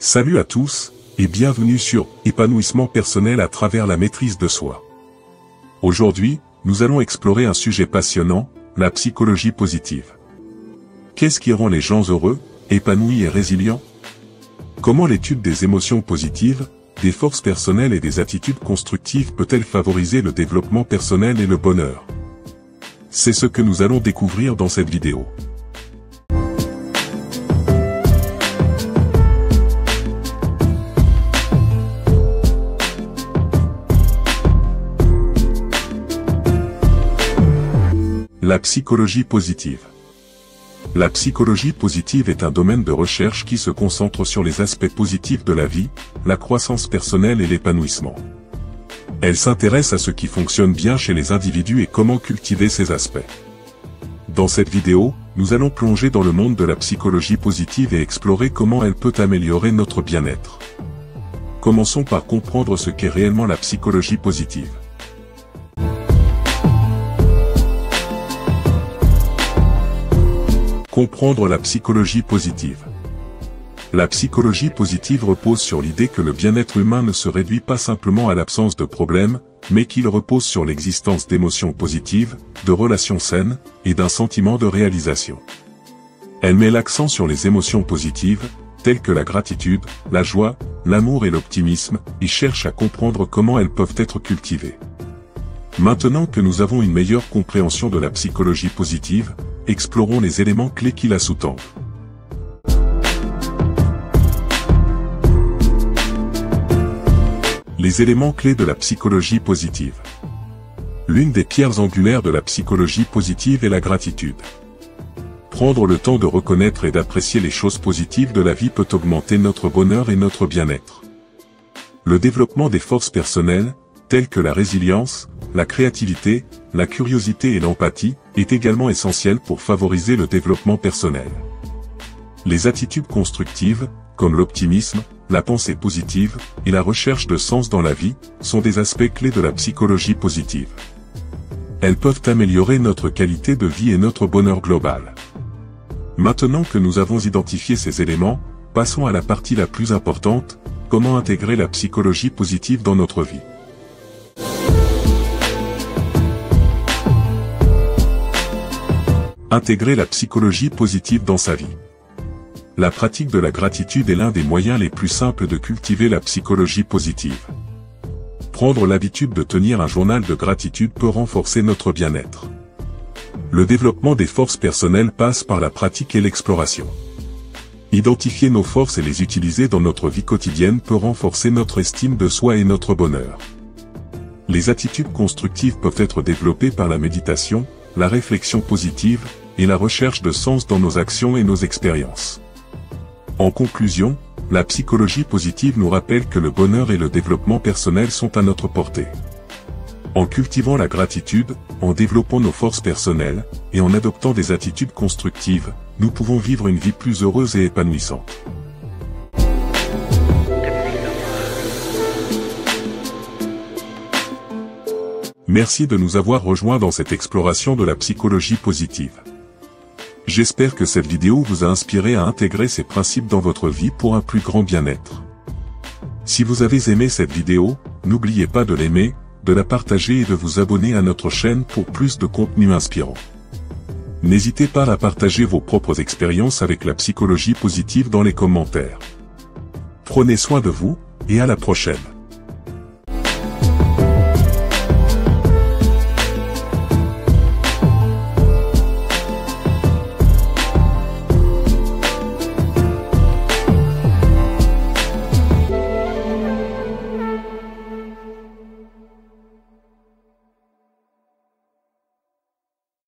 Salut à tous, et bienvenue sur Épanouissement personnel à travers la maîtrise de soi. Aujourd'hui, nous allons explorer un sujet passionnant, la psychologie positive. Qu'est-ce qui rend les gens heureux, épanouis et résilients? Comment l'étude des émotions positives, des forces personnelles et des attitudes constructives peut-elle favoriser le développement personnel et le bonheur? C'est ce que nous allons découvrir dans cette vidéo. La psychologie positive. La psychologie positive est un domaine de recherche qui se concentre sur les aspects positifs de la vie, la croissance personnelle et l'épanouissement. Elle s'intéresse à ce qui fonctionne bien chez les individus et comment cultiver ces aspects. Dans cette vidéo, nous allons plonger dans le monde de la psychologie positive et explorer comment elle peut améliorer notre bien-être. Commençons par comprendre ce qu'est réellement la psychologie positive. Comprendre la psychologie positive. La psychologie positive repose sur l'idée que le bien-être humain ne se réduit pas simplement à l'absence de problèmes, mais qu'il repose sur l'existence d'émotions positives, de relations saines, et d'un sentiment de réalisation. Elle met l'accent sur les émotions positives, telles que la gratitude, la joie, l'amour et l'optimisme, et cherche à comprendre comment elles peuvent être cultivées. Maintenant que nous avons une meilleure compréhension de la psychologie positive, explorons les éléments clés qui la sous-tendent. Les éléments clés de la psychologie positive. L'une des pierres angulaires de la psychologie positive est la gratitude. Prendre le temps de reconnaître et d'apprécier les choses positives de la vie peut augmenter notre bonheur et notre bien-être. Le développement des forces personnelles, telles que la résilience, la créativité, la curiosité et l'empathie, est également essentiel pour favoriser le développement personnel. Les attitudes constructives, comme l'optimisme, la pensée positive, et la recherche de sens dans la vie, sont des aspects clés de la psychologie positive. Elles peuvent améliorer notre qualité de vie et notre bonheur global. Maintenant que nous avons identifié ces éléments, passons à la partie la plus importante, comment intégrer la psychologie positive dans notre vie. Intégrer la psychologie positive dans sa vie. La pratique de la gratitude est l'un des moyens les plus simples de cultiver la psychologie positive. Prendre l'habitude de tenir un journal de gratitude peut renforcer notre bien-être. Le développement des forces personnelles passe par la pratique et l'exploration. Identifier nos forces et les utiliser dans notre vie quotidienne peut renforcer notre estime de soi et notre bonheur. Les attitudes constructives peuvent être développées par la méditation, la réflexion positive, et la recherche de sens dans nos actions et nos expériences. En conclusion, la psychologie positive nous rappelle que le bonheur et le développement personnel sont à notre portée. En cultivant la gratitude, en développant nos forces personnelles, et en adoptant des attitudes constructives, nous pouvons vivre une vie plus heureuse et épanouissante. Merci de nous avoir rejoints dans cette exploration de la psychologie positive. J'espère que cette vidéo vous a inspiré à intégrer ces principes dans votre vie pour un plus grand bien-être. Si vous avez aimé cette vidéo, n'oubliez pas de l'aimer, de la partager et de vous abonner à notre chaîne pour plus de contenu inspirant. N'hésitez pas à partager vos propres expériences avec la psychologie positive dans les commentaires. Prenez soin de vous, et à la prochaine.